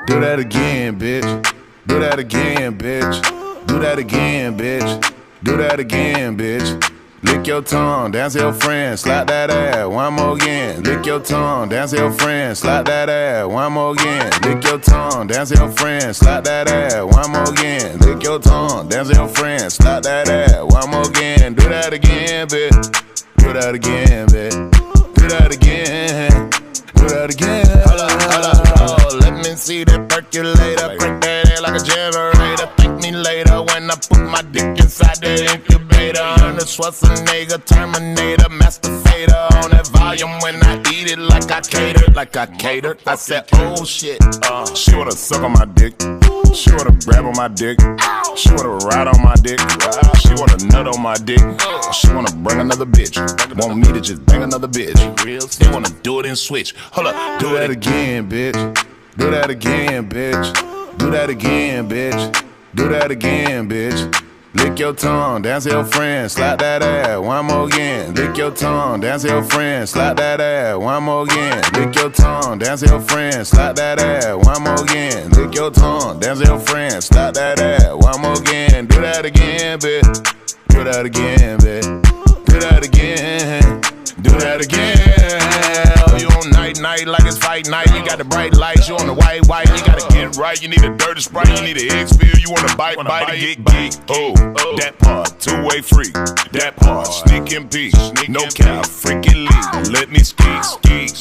Do that again, bitch. Do that again, bitch. Do that again, bitch. Do that again, bitch. Lick your tongue, dance to your friend, slap that ass, one more again. Lick your tongue, dance to your friend, slap that ass, one more again. Lick your tongue, dance to your friend, slap that ass, one more again. Lick your tongue, dance to your friend, slap that ass, one more again. Do that again, bitch. Do that again, bitch. Do that again. Do that again. Hold up, let me see that percolator. Crank that air like a generator. Thank me later when I put my dick inside the incubator. Arnold Schwarzenegger, Terminator, Master Fader. On that volume when I eat it like I catered. I said, oh shit. She wanna suck on my dick. She wanna grab on my dick. She wanna ride on my dick. She wanna nut on my dick. She wanna bring another bitch. Want me to just bang another bitch. They wanna do it and switch. Hold up, do that again, bitch. Do that again, bitch. Do that again, bitch. Do that again, bitch. Lick your tongue, dance to your friend, slap that ass, one more again. Lick your tongue, dance to your friend, slap that ass, one more again. Lick your tongue, dance to your friend, slap that ass, one more again. Lick your tongue, dance to your friend, slap that ass, one more again. Do that again, bitch. Do that again, bitch. Do that again. Do that again. You on night like it's fight night. You got the bright lights, you on the white. You gotta get right. You need a dirty sprite, you need an X-Feel. You wanna bite and get geek. Oh, that part, two-way freak. That part, sneak and peek. No cap, freaking leak. Let me ski.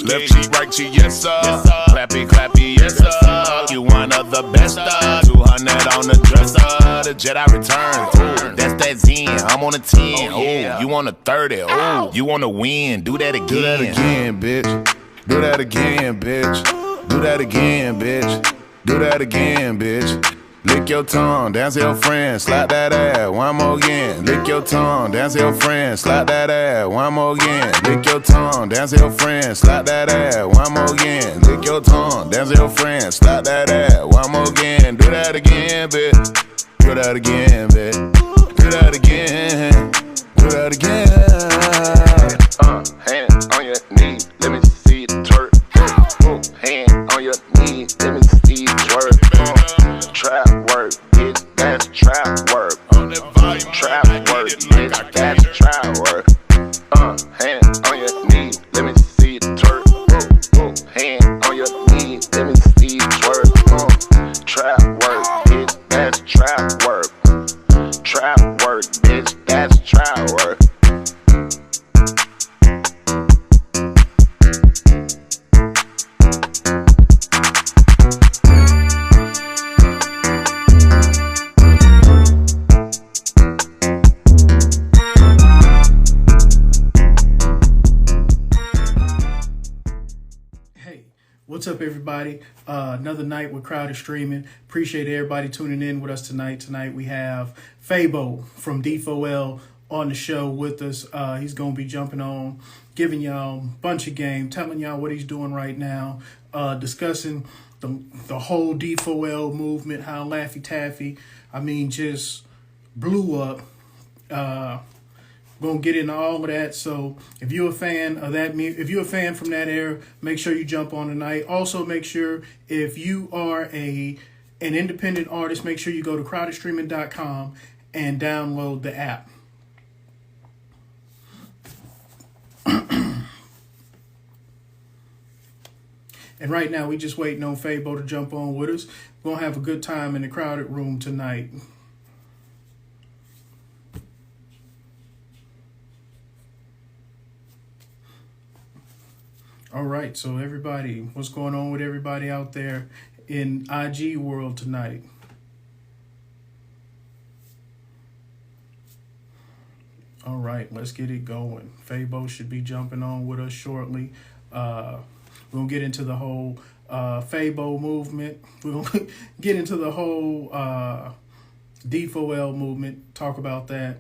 Left cheek, right cheek, yes sir. Clappy, yes sir. You one of the best. 200 on the dresser. The Jedi return. Ooh, that's that Zen. I'm on a 10. Oh, you on a 30. Oh, you wanna win. Do that again. Do that again, bitch. Do that again, bitch. Do that again, bitch. Do that again, bitch. Lick your tongue, dance to your friend, slap that ass, one more again. Lick your tongue, dance to your friend, slap that ass, one more again. Lick your tongue, dance to your friend, slap that ass, one more again. Lick your tongue, dance to your friend, slap that ass, one more again. Do that again, bitch. Do that again, bitch. Do that again. Do that again. Hand on your knee, let me see you twerk. Hand on your knee, let me see you twerk. Trap work, bitch, that's trap work. Trap work, bitch, that's trap work. Hand on your knee, let me see you twerk. Hand on your knee, let me see you twerk. Trap work, bitch, that's trap work. Trap work, bitch, that's trap work. What's up, everybody? Another night with Crowded Streaming. Appreciate everybody tuning in with us tonight. Tonight we have Fabo from D4L on the show with us. He's going to be jumping on, giving y'all a bunch of game, telling y'all what he's doing right now, discussing the whole D4L movement, how Laffy Taffy, just blew up. Gonna get into all of that. So if you're a fan of that, if you're a fan from that era, make sure you jump on tonight. Also, make sure if you are an independent artist, make sure you go to crowdedstreaming.com and download the app. And right now, we just waiting on Fabo to jump on with us. We're gonna have a good time in the crowded room tonight. All right, so everybody, what's going on with everybody out there in IG world tonight? All right, let's get it going. Fabo should be jumping on with us shortly. Uh, we're gonna get into the whole Fabo movement. We're gonna get into the whole D4L movement. Talk about that.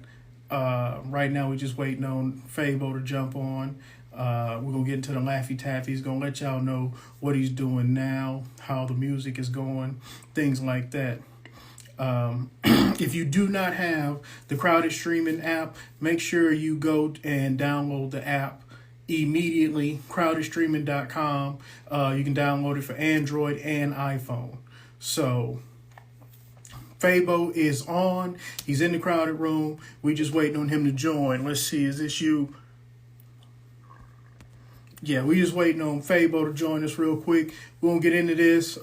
Right now, we're just waiting on Fabo to jump on. We're gonna get into the Laffy Taffy. He's gonna let y'all know what he's doing now, how the music is going, things like that. If you do not have the Crowded Streaming app, make sure you go and download the app immediately. Crowdedstreaming.com. You can download it for Android and iPhone. So Fabo is on. He's in the crowded room. We just waiting on him to join. Let's see, is this you? Yeah, we just waiting on Fabo to join us real quick. We're gonna get into this.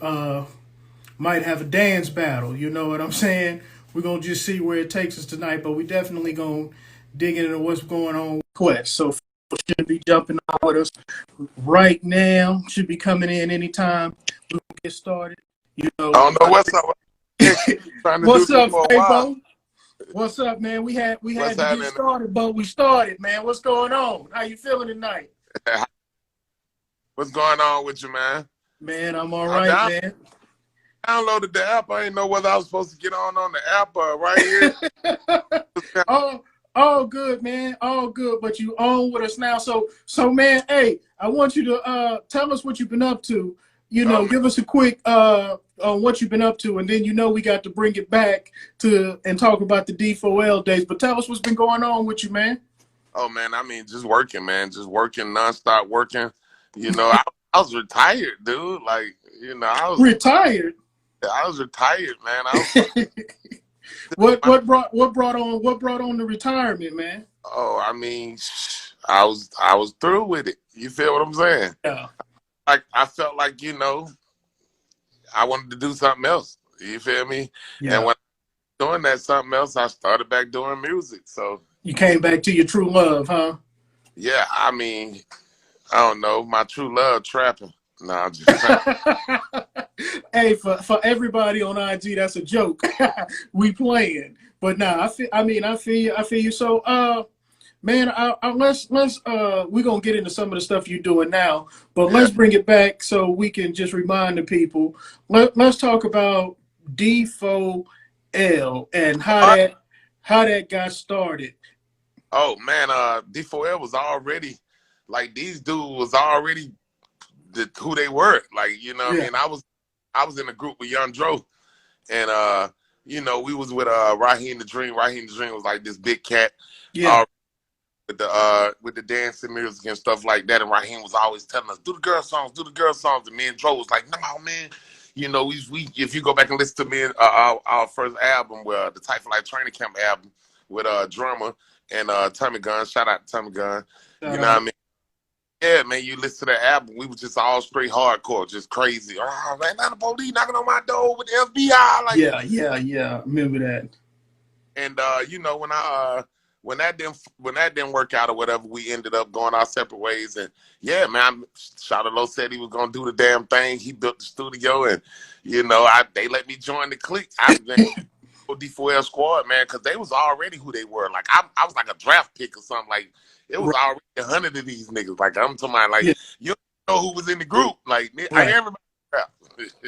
Might have a dance battle, you know what I'm saying? We're gonna just see where it takes us tonight, but we definitely gonna dig into what's going on with Quest. So should be jumping on with us right now. Should be coming in anytime. We're gonna get started. You know, I don't know what's up. what's up, Fabo? What's up, man? We had to get started, but we started, man. What's going on? How you feeling tonight? What's going on with you, man? Man, I'm all right, man. I downloaded the app. I didn't know whether I was supposed to get on the app right here. All good, man. All good. But you on with us now. So man, hey, I want you to tell us what you've been up to. You know, give us a quick on what you've been up to, and then we got to bring it back to and talk about the D4L days. But tell us what's been going on with you, man. Oh man, I mean, just working, man. Just working, nonstop working. You know, I was retired, dude. Like, you know, I was retired. I was retired, man. What brought on the retirement, man? Oh, I mean, I was through with it. You feel what I'm saying? Yeah. Like I felt like, you know, I wanted to do something else. You feel me? Yeah. And when I was doing that something else, I started back doing music. So you came back to your true love, huh? Yeah, I mean, I don't know, my true love trapping. Nah, I'm just Hey, for everybody on IG, that's a joke. We playing, but nah, I feel you. So, man, let's we're gonna get into some of the stuff you're doing now, but let's bring it back so we can just remind the people. Let's talk about D4L and how that got started. Oh man, D4L was already like these dudes was already who they were. Like, you know what I mean? I was in a group with Young Dro, and you know, we was with Raheem the Dream. Raheem the Dream was like this big cat. Yeah. With the dancing music and stuff like that, and Raheem was always telling us, do the girl songs, and me and Dro was like, no man, you know, we if you go back and listen to me our first album, the Type of Life Training Camp album with Drummer and Tommy Gunn, shout out to Tommy Gunn, you know what I mean? Yeah, man, you listen to the album, we was just all straight hardcore, just crazy. Oh man, not the police knocking on my door with the FBI. Like, yeah, remember that. And you know, when that didn't work out or whatever, we ended up going our separate ways. And yeah, man, Shawty Lo said he was gonna do the damn thing. He built the studio, and you know, they let me join the clique. I was D4L squad, man, because they was already who they were. Like I was like a draft pick or something. Like it was already 100 of these niggas. Like I'm talking about, like you don't know who was in the group. Like everybody.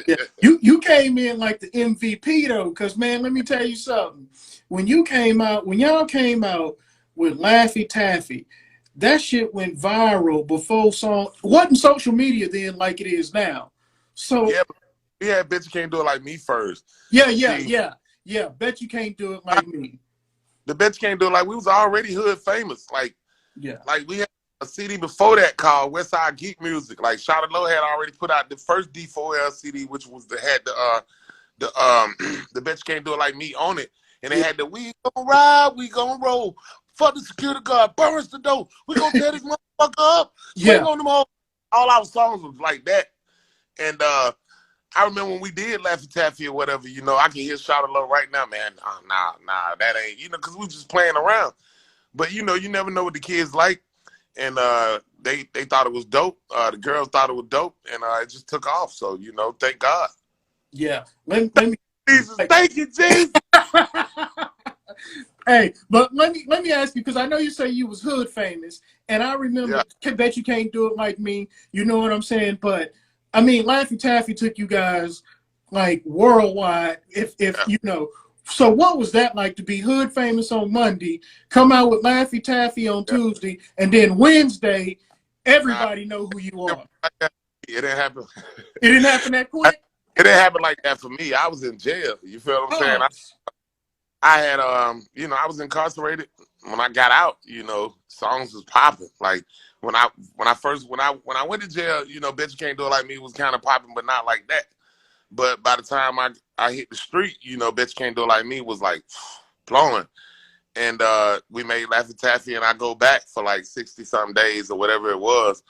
Yeah. You came in like the MVP though, because man, let me tell you something. When y'all came out with Laffy Taffy, that shit went viral before wasn't social media then like it is now. So yeah, Bet You Can't Do It Like Me first. Yeah. Bet You Can't Do It Like Me. The Bet You Can't Do It Like we was already hood famous. Like we had a CD before that called Westside Geek Music. Like Shawty Lo had already put out the first D4L CD, which was the Bet You Can't Do It Like Me on it. And they had the we gon' ride, we gon' roll. Fuck the security guard, burns the door. We gonna tear this motherfucker up. Swing on them all our songs was like that. And I remember when we did Laffy Taffy or whatever, you know, I can hear Shawty Lo right now, man. Nah, that ain't, you know, because we just playing around. But you know, you never know what the kids like. And they thought it was dope. The girls thought it was dope, and it just took off. So, you know, thank God. Yeah. Let me Jesus, thank you, Jesus. Hey, but let me ask you, because I know you say you was hood famous, and I remember, bet you can't do it like me. You know what I'm saying? But I mean, Laffy Taffy took you guys like worldwide. If you know, so what was that like to be hood famous on Monday, come out with Laffy Taffy on Tuesday, and then Wednesday, everybody know who you are? It didn't happen. It didn't happen that quick. It didn't happen like that for me. I was in jail. You feel what I'm saying? I had you know, I was incarcerated. When I got out, you know, songs was popping. Like when I went to jail, you know, Bet You Can't Do It Like Me was kind of popping, but not like that. But by the time I hit the street, you know, Bet You Can't Do It Like Me was like blowing. And we made Laffy Taffy, and I go back for like 60-something days or whatever it was.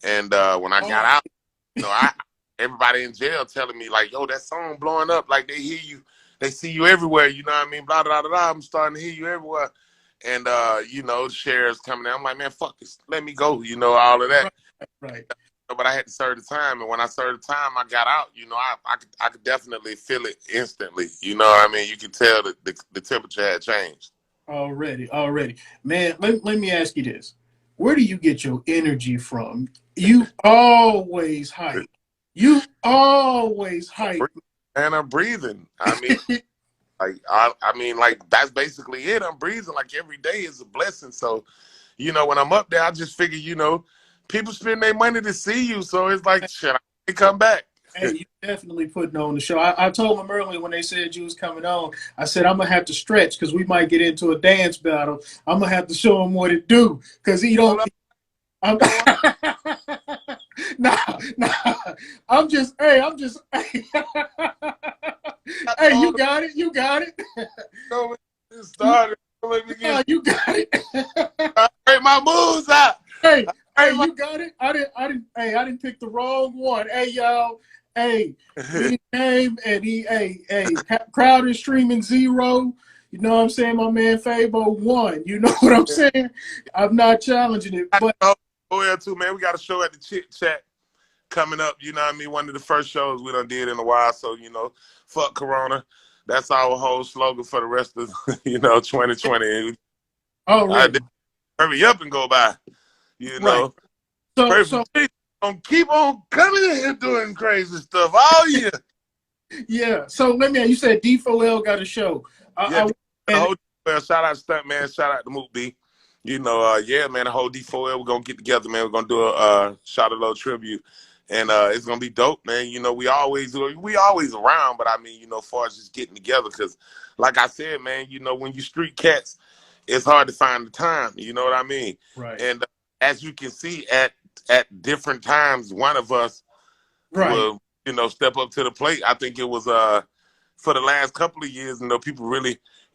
And when I got out, you know, everybody in jail telling me like, yo, that song blowing up, like they hear you. They see you everywhere, you know what I mean? Blah, blah, blah, blah. I'm starting to hear you everywhere. And, you know, the sheriff's coming in. I'm like, man, fuck this. Let me go, you know, all of that. Right. But I had to serve the time. And when I served the time, I got out, you know, I could definitely feel it instantly. You know what I mean? You can tell that the temperature had changed. Already. Man, let me ask you this. Where do you get your energy from? You always hype. And I'm breathing. I mean, I mean, like that's basically it. I'm breathing. Like every day is a blessing. So, you know, when I'm up there, I just figure, you know, people spend their money to see you. So it's like, shit, I come back. Hey, you definitely putting on the show. I told them earlier when they said you was coming on, I said, I'm going to have to stretch because we might get into a dance battle. I'm going to have to show him what it do because he don't. Nah. I'm just, hey, hey, you got it. No, it started. Let me get you got it. Hey, my moves out. Hey, you got it. I didn't pick the wrong one. Hey, y'all. Hey, he came and crowd is streaming 0. You know what I'm saying? My man Fabo 1. You know what I'm saying? I'm not challenging it, but too, man. We got a show at the Chit Chat coming up. You know what I mean? One of the first shows we done did in a while. So, you know, fuck Corona. That's our whole slogan for the rest of, you know, 2020. Oh, really? Hurry up and go by. You know. Right. So keep on coming in here doing crazy stuff all year. Yeah. So let me. You said D4L got a show. Shout out Stuntman. Shout out to Mook B. You know, yeah, man. The whole D4L, we're gonna get together, man. We're gonna do a Shot of Low tribute, and it's gonna be dope, man. You know, we always around, but I mean, you know, as far as just getting together, because, like I said, man, you know, when you street cats, it's hard to find the time. You know what I mean? Right. And as you can see, at different times, one of us will, you know, step up to the plate. I think it was for the last couple of years, you know,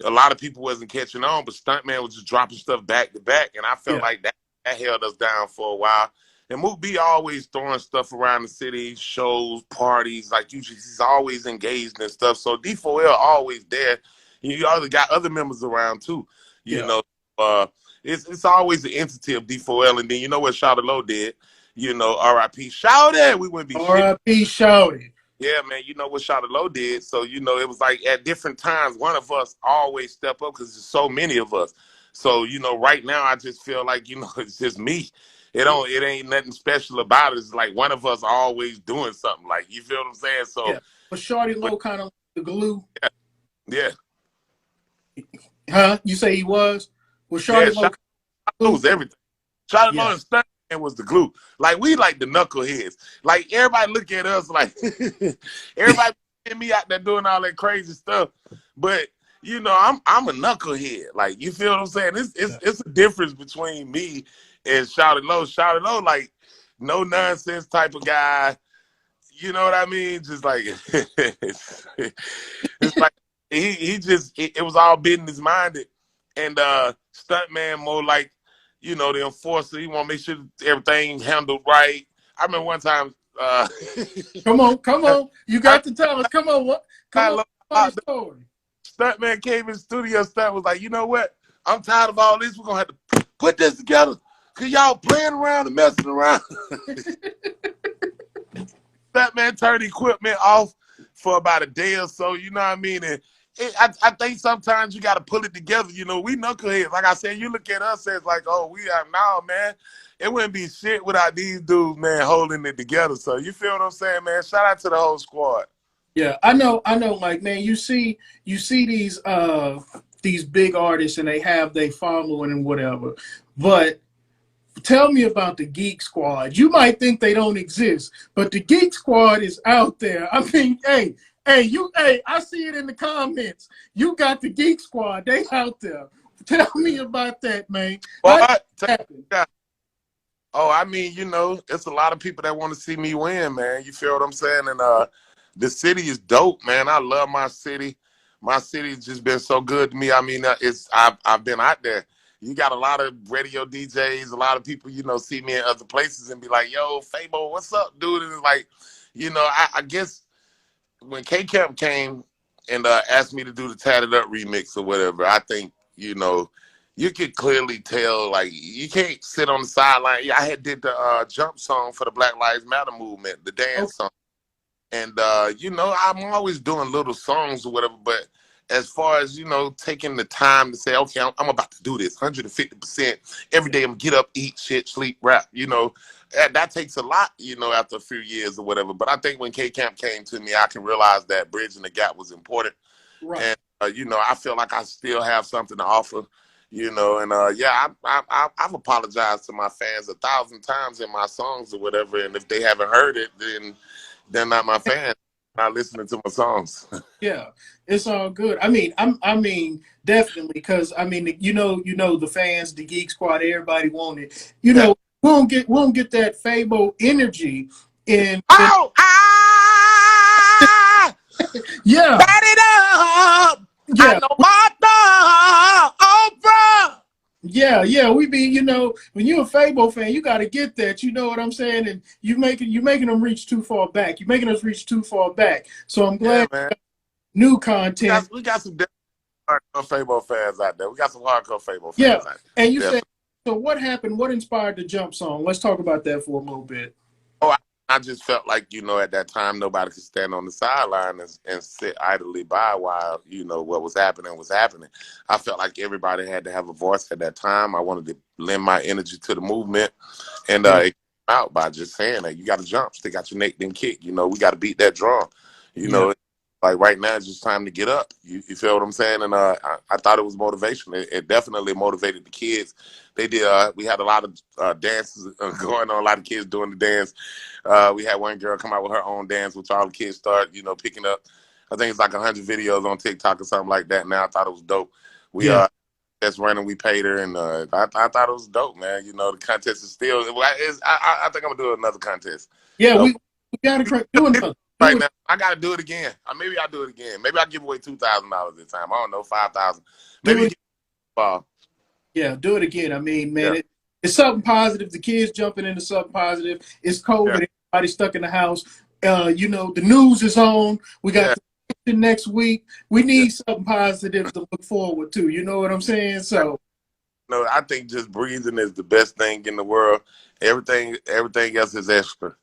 a lot of people wasn't catching on, but Stuntman was just dropping stuff back to back, and I felt like that held us down for a while. And Mook B always throwing stuff around the city, shows, parties, like usually he's always engaged and stuff. So D4L always there. You always got other members around too. You know, it's always an entity of D4L, and then you know what Shawty Low did. You know, R.I.P. Shawty. We wouldn't be R.I.P. Shawty. Yeah, man, you know what Shawty Low did. So, you know, it was like at different times, one of us always step up because there's so many of us. So, you know, right now I just feel like, you know, it's just me. It ain't nothing special about it. It's like one of us always doing something. Like, you feel what I'm saying? So, but Shawty Low kind of the glue. Yeah. Huh? You say he was? Well, Shawty Low was everything. Shawty Low and Stuntman was the glue. Like, we like the knuckleheads. Like, everybody look at us like everybody me out there doing all that crazy stuff. But you know, I'm a knucklehead. Like, you feel what I'm saying? It's a difference between me and Shawty Low. Shawty Low, like, no nonsense type of guy. You know what I mean? Just like it's like he just it was all business minded, and Stuntman more like, you know, the enforcer. He want to make sure everything handled right. I remember one time. Come on. You got to tell us. Come on. Come on. Story. Stuntman came in the studio. Stunt was like, you know what? I'm tired of all this. We're going to have to put this together because y'all playing around and messing around. Stuntman turned equipment off for about a day or so. You know what I mean? And I think sometimes you got to pull it together. You know, we knuckleheads. Like I said, you look at us as like, oh, we are now, man. It wouldn't be shit without these dudes, man, holding it together. So you feel what I'm saying, man? Shout out to the whole squad. Yeah, I know. Like, man, you see these big artists and they have their following and whatever, but tell me about the Geek Squad. You might think they don't exist, but the Geek Squad is out there. I mean, hey, I see it in the comments. You got the Geek Squad. They out there. Tell me about that, man. What? Oh, I mean, you know, it's a lot of people that want to see me win, man. You feel what I'm saying? And the city is dope, man. I love my city. My city's just been so good to me. I mean, I've been out there. You got a lot of radio DJs, a lot of people, you know, see me in other places and be like, yo, Fabo, what's up, dude? And it's like, you know, I guess when K-Camp came and asked me to do the Tatted Up remix or whatever, I think, you know, you could clearly tell, like, you can't sit on the sideline. I had did the jump song for the Black Lives Matter movement, the dance song. And, you know, I'm always doing little songs or whatever, but as far as, you know, taking the time to say, okay, I'm about to do this 150% every day. I'm gonna get up, eat, shit, sleep, rap, you know, that takes a lot, you know, after a few years or whatever. But I think when K-Camp came to me, I can realize that bridging the gap was important. Right. And, you know, I feel like I still have something to offer, you know, and yeah, I've apologized to my fans 1,000 times in my songs or whatever. And if they haven't heard it, then they're not my fans. Not listening to my songs. Yeah, it's all good. I mean, definitely, because I mean, you know, the fans, the Geek Squad, everybody want it. You know, we won't get that Fabo energy in. Yeah, Bat it up. Yeah, I know Oprah. Yeah, we be, you know, when you're a Fabo fan, you got to get that. You know what I'm saying? And you making them reach too far back. You're making us reach too far back. So I'm glad new content. We got some hardcore Fabo fans out there. We got some hardcore Fabo fans out there. And you said, so what happened? What inspired the jump song? Let's talk about that for a little bit. Oh, I just felt like, you know, at that time, nobody could stand on the sideline and sit idly by while, you know, what was happening. I felt like everybody had to have a voice at that time. I wanted to lend my energy to the movement. And it came out by just saying that you got to jump, stick out your neck, then kick. You know, we got to beat that drum. You know, like right now, it's just time to get up. You feel what I'm saying? And I thought it was motivation. It definitely motivated the kids. They did. We had a lot of dances going on. A lot of kids doing the dance. We had one girl come out with her own dance, which all the kids start, you know, picking up. I think it's like 100 videos on TikTok or something like that. Now I thought it was dope. We that's running. We paid her, and I thought it was dope, man. You know, the contest is still. I think I'm gonna do another contest. Yeah, we gotta try doing another. Right now, I gotta do it again. Maybe I'll do it again. Maybe I'll give away $2,000 this time. I don't know, $5,000. Maybe. Yeah, do it again. I mean, man, it's something positive. The kids jumping into something positive. It's COVID. Everybody stuck in the house. You know, the news is on. We got the next week. We need something positive to look forward to. You know what I'm saying? So, no, I think just breathing is the best thing in the world. Everything else is extra.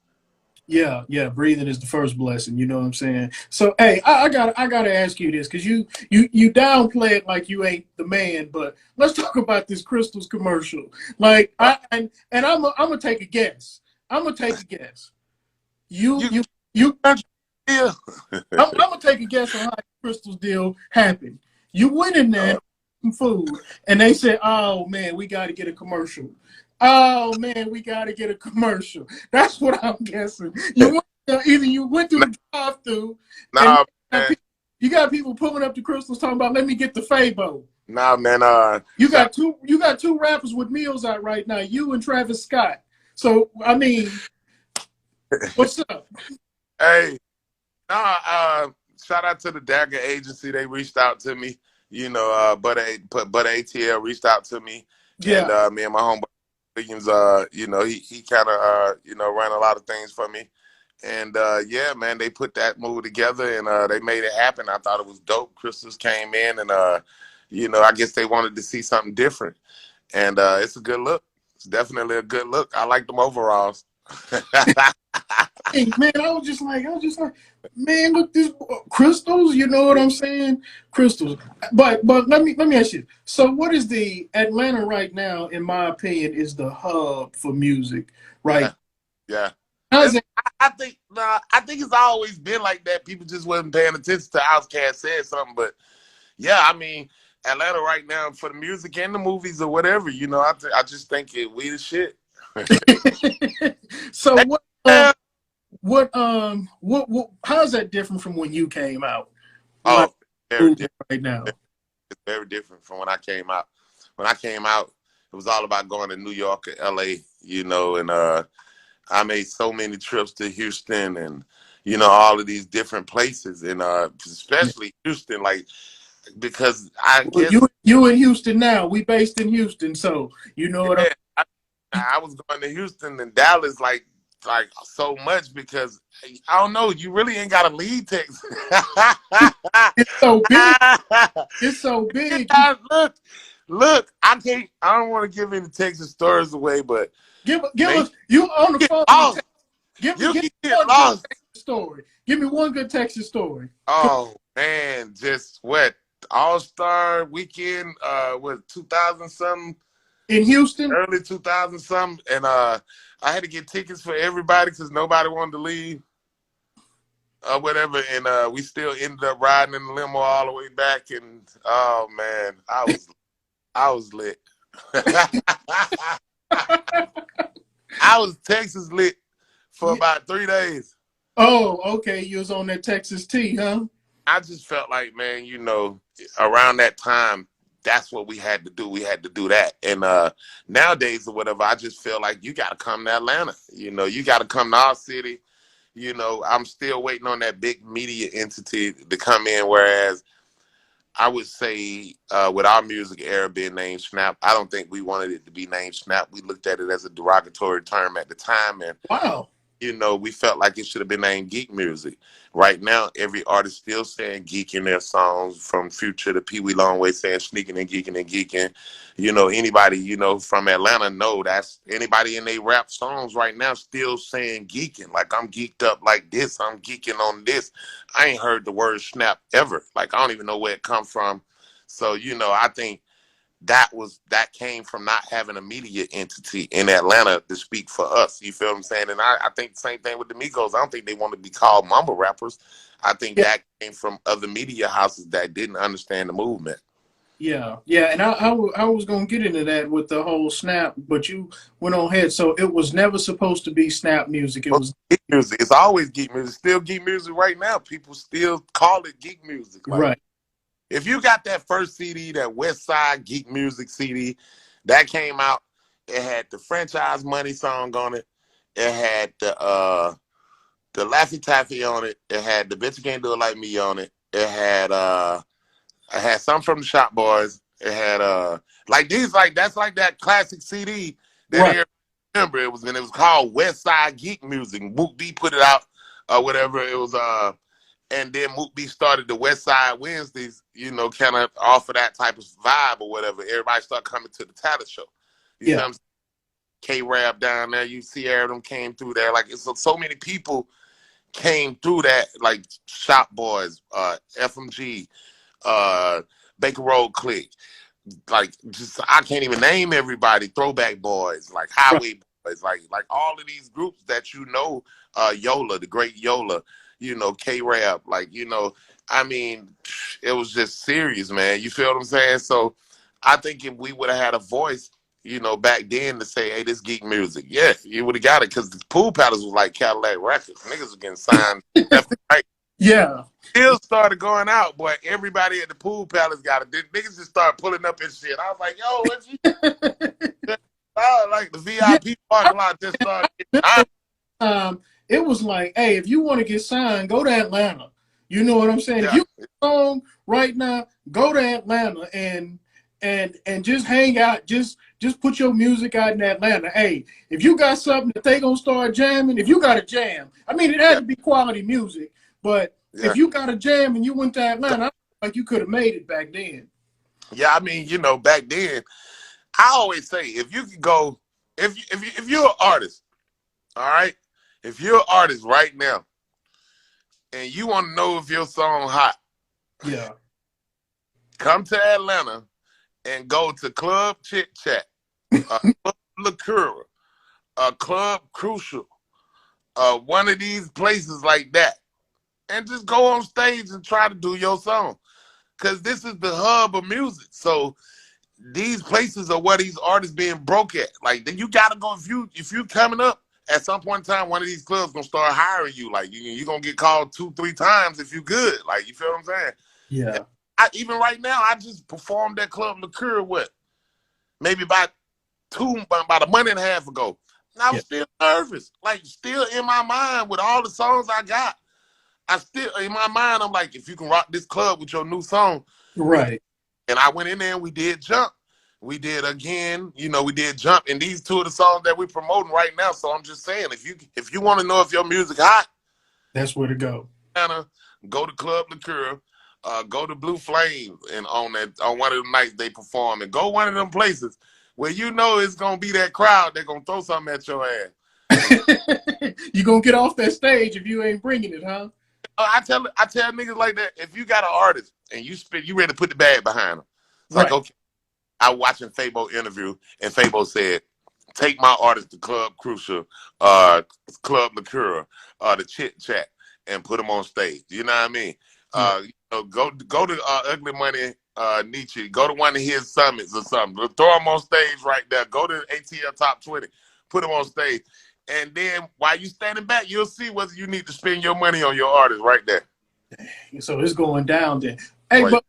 Yeah, breathing is the first blessing. You know what I'm saying? So, hey, I gotta ask you this, because you downplay it like you ain't the man. But let's talk about this Crystals commercial. Like, I'm gonna take a guess. I'm gonna take a guess. I'm gonna take a guess on how the Crystals deal happened. You went in there some food, and they said, "Oh man, we got to get a commercial." Oh man, we gotta get a commercial. That's what I'm guessing. Either you went through the drive-through. Nah, man. You got people pulling up the Crystals talking about, "Let me get the Fabo." Nah, man. You got two rappers with meals out right now. You and Travis Scott. So I mean, what's up? Hey, shout out to the Dagger Agency. They reached out to me. You know, but ATL reached out to me. Yeah. And me and my homeboy Williams, you know, he kind of, you know, ran a lot of things for me. And, yeah, man, they put that movie together and they made it happen. I thought it was dope. Crystals came in and, you know, I guess they wanted to see something different. And it's a good look. It's definitely a good look. I like them overalls. Hey, man, I was just like, man, look, this crystals. You know what I'm saying? Crystals. But let me ask you. So, what is the Atlanta right now? In my opinion, is the hub for music, right? Yeah. How's it? I think I think it's always been like that. People just wasn't paying attention to Outkast said something, but yeah, I mean, Atlanta right now for the music and the movies or whatever, you know, I just think we the shit. So what how's that different from when you came out? Oh, very different. Right now. It's very different from when I came out. When I came out, it was all about going to New York or LA, you know, and I made so many trips to Houston and, you know, all of these different places, and especially Houston, like, because I guess you in Houston now. We based in Houston, so you know what I was going to Houston and Dallas like so much because I don't know, you really ain't got to leave Texas. It's so big. It's so big. Look, I don't want to give any Texas stories away, but give us you on the phone. Give me one good Texas story. Give me one good Texas story. Oh man, just what All-Star Weekend, was 2000 something in Houston, early 2000 something, and I had to get tickets for everybody because nobody wanted to leave or whatever, and we still ended up riding in the limo all the way back, and oh man, I was lit. I was Texas lit for about 3 days. Oh, okay. You was on that Texas tea, huh? I just felt like, man, you know, around that time, that's what we had to do. We had to do that. And nowadays or whatever, I just feel like you got to come to Atlanta. You know, you got to come to our city. You know, I'm still waiting on that big media entity to come in, whereas I would say with our music era being named Snap, I don't think we wanted it to be named Snap. We looked at it as a derogatory term at the time. And wow. You know, we felt like it should have been named geek music. Right now, every artist still saying geek in their songs, from Future to Pee Wee Longway saying sneaking and geeking and geeking. You know, anybody, you know, from Atlanta know that's anybody in their rap songs right now still saying geeking. Like, I'm geeked up like this. I'm geeking on this. I ain't heard the word snap ever. Like, I don't even know where it come from. So, you know, I think that came from not having a media entity in Atlanta to speak for us. You feel what I'm saying? And I think the same thing with the Migos. I don't think they want to be called mumble rappers. I think that came from other media houses that didn't understand the movement. Yeah, and I was going to get into that with the whole Snap, but you went on ahead. So it was never supposed to be Snap music. It was geek music. It's always geek music. Still geek music right now. People still call it geek music. Like, right. If you got that first CD, that West Side Geek Music CD, that came out, it had the Franchise Money song on it. It had the Laffy Taffy on it. It had the Bitch You Can't Do It Like Me on it. It had some from the Shop Boys. It had that's like that classic CD that I remember. It was called West Side Geek Music. Mook B put it out or whatever. It was and then Mook B started the West Side Wednesdays, you know, kind of offer that type of vibe or whatever. Everybody started coming to the talent show. You know what I'm saying? K-Rap down there, you see them came through there. Like, so many people came through that, like Shop Boys, FMG, Baker Road Click. Like, just I can't even name everybody. Throwback Boys, like Highway Boys, like all of these groups that you know, Yola, the great Yola. You know, K-Rap, like, you know, I mean, it was just serious, man. You feel what I'm saying? So I think if we would have had a voice, you know, back then to say, hey, this geek music, yeah, you would have got it, because the Pool Palace was like Cadillac Records. Niggas were getting signed left and right. Yeah. Still started going out, boy. Everybody at the Pool Palace got it. Niggas just started pulling up and shit. I was like, yo, what's you? Like the VIP parking lot just started getting it was like, hey, if you want to get signed, go to Atlanta. You know what I'm saying? If you home right now, go to Atlanta and just hang out. Just put your music out in Atlanta. Hey, if you got something that they gonna start jamming, if you got a jam, I mean, it had to be quality music, but if you got a jam and you went to Atlanta, I feel like you could have made it back then. Yeah, I mean, you know, back then, I always say, if you could go, if you're an artist, All right? If you're an artist right now and you want to know if your song hot, yeah, come to Atlanta and go to Club Chit Chat, Club Liqueur, Club Crucial, one of these places like that, and just go on stage and try to do your song. Because this is the hub of music. So these places are where these artists being broke at. Like, then you gotta go, if you coming up at some point in time, one of these clubs gonna start hiring you. Like, you're gonna get called 2-3 times if you good. Like, you feel what I'm saying? yeah. Even right now, I just performed at Club Liqueur maybe about a month and a half ago. And I was still nervous, like still in my mind with all the songs I got. I still, in my mind, I'm like, if you can rock this club with your new song. Right. And I went in there and we did Jump. We did Again, we did Jump. And these two of the songs that we're promoting right now. So I'm just saying, if you want to know if your music hot, that's where to go. Go to Club Liqueur, go to Blue Flame, and on one of the nights they perform, and go one of them places where it's gonna be that crowd. They're gonna throw something at your ass. You gonna get off that stage if you ain't bringing it, huh? I tell niggas like that, if you got an artist and you ready to put the bag behind them. It's like, okay, I was watching Fabo interview, and Fabo said, take my artist to Club Crucial, Club Liqueur, the Chit Chat, and put them on stage. You know what I mean? Go to Ugly Money, Nietzsche, go to one of his summits or something. Throw them on stage right there. Go to ATL Top 20, put them on stage. And then while you standing back, you'll see whether you need to spend your money on your artist right there. So it's going down there. Hey, but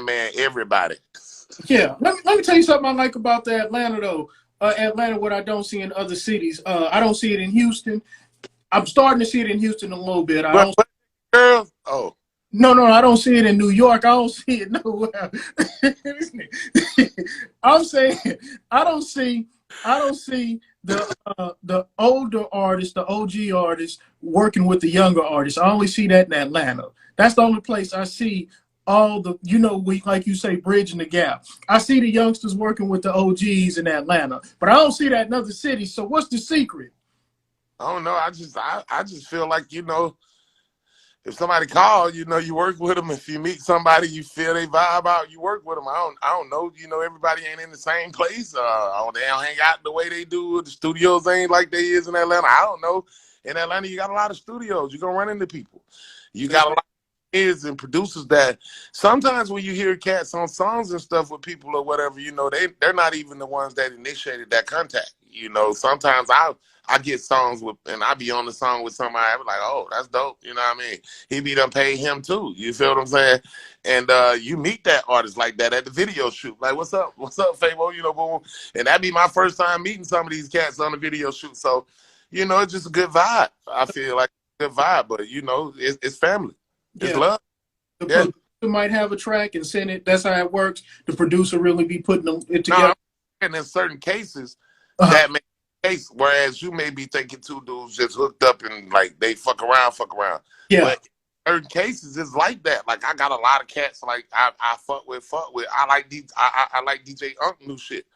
man, everybody. Yeah, let me tell you something I like about the Atlanta though. Atlanta, what I don't see in other cities. I don't see it in Houston. I'm starting to see it in Houston a little bit. Girls? Oh. No, I don't see it in New York. I don't see it nowhere. I'm saying I don't see the older artists, the OG artists working with the younger artists. I only see that in Atlanta. That's the only place I see all the, like you say, bridging the gap. I see the youngsters working with the OGs in Atlanta, but I don't see that in other cities. So what's the secret? I don't know. I just feel like, if somebody calls, you work with them. If you meet somebody, you feel they vibe out, you work with them. I don't know. Everybody ain't in the same place. They don't hang out the way they do. The studios ain't like they is in Atlanta. I don't know. In Atlanta, you got a lot of studios. You're going to run into people. You got a lot of kids and producers that sometimes when you hear cats on songs and stuff with people or whatever, they're not even the ones that initiated that contact. Sometimes I get songs with, and I be on the song with somebody, I be like, oh, that's dope. You know what I mean? He be done paid him too. You feel what I'm saying? And you meet that artist like that at the video shoot. Like, what's up? What's up, Fabo? Boom. And that be my first time meeting some of these cats on the video shoot. So, it's just a good vibe. I feel like a good vibe, but it's family. It's love. The producer might have a track and send it. That's how it works. The producer really be putting it together. And in certain cases, that makes case, whereas you may be thinking two dudes just hooked up and like they fuck around. Yeah. But in certain cases, it's like that. Like I got a lot of cats like I fuck with. I like DJ Unk new shit.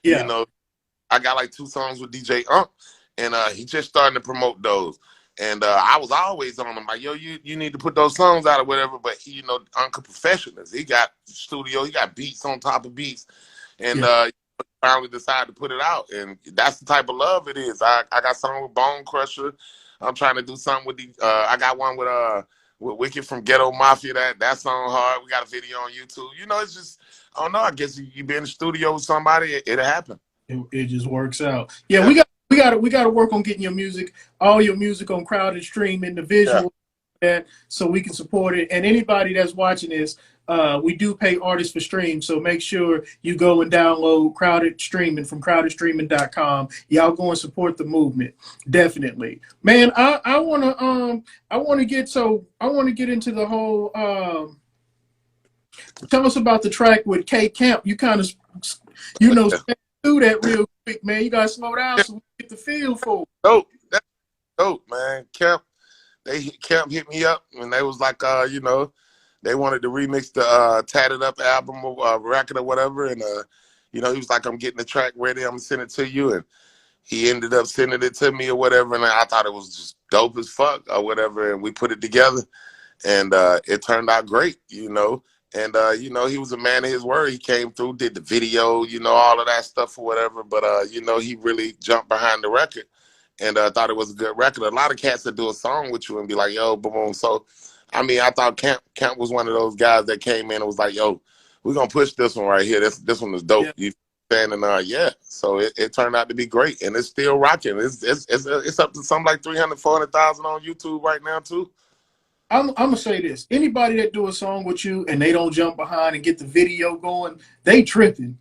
Yeah. I got like 2 songs with DJ Unk, and he just starting to promote those. And I was always on him like, yo, you need to put those songs out or whatever. But Unk a professional. He got studio. He got beats on top of beats, and finally decided to put it out, and that's the type of love it is. I got something with Bone Crusher. I'm trying to do something with I got one with Wicked from Ghetto Mafia. That song hard. We got a video on YouTube. It's just, I don't know. I guess you be in the studio with somebody, it'll happen. It just works out. Yeah, we got to work on getting all your music on Crowded Streaming, the visual, so we can support it. And anybody that's watching this, we do pay artists for streams, so make sure you go and download Crowded Streaming from crowdedstreaming.com. Y'all go and support the movement, definitely. Man, I want to get into the whole. Tell us about the track with K Camp. You kind of, do that real quick, man. You gotta slow down so we get the feel for it. Dope, that's dope, man. Camp hit me up and they was like, they wanted to remix the Tatted Up album or record or whatever. And, he was like, I'm getting the track ready. I'm going to send it to you. And he ended up sending it to me or whatever, and I thought it was just dope as fuck or whatever, and we put it together, and it turned out great, you know. And you know, he was a man of his word. He came through, did the video, you know, all of that stuff or whatever. But you know, he really jumped behind the record and thought it was a good record. A lot of cats that do a song with you and be like, yo, boom, boom. So, I mean, I thought Camp was one of those guys that came in and was like, yo, we're gonna push this one right here. This one is dope. Yeah. You understand? And yeah, so it turned out to be great, and it's still rocking. It's up to something like 300,000, 400,000 on YouTube right now too. I'm gonna say this: anybody that do a song with you and they don't jump behind and get the video going, they tripping.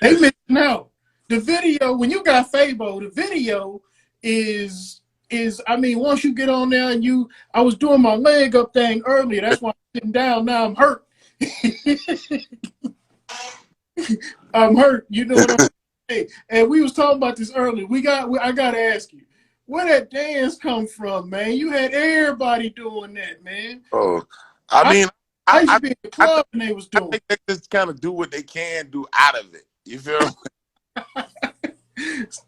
They missing out. The video, when you got Fabo, the video is I mean, once you get on there and I was doing my leg up thing earlier. That's why I'm sitting down. Now I'm hurt. I'm hurt. You know what I'm saying? And we was talking about this earlier. I gotta ask you, where that dance come from, man? You had everybody doing that, man. Oh, I mean, I used to be in the club and they was doing. I think they just kind of do what they can do out of it. You feel me?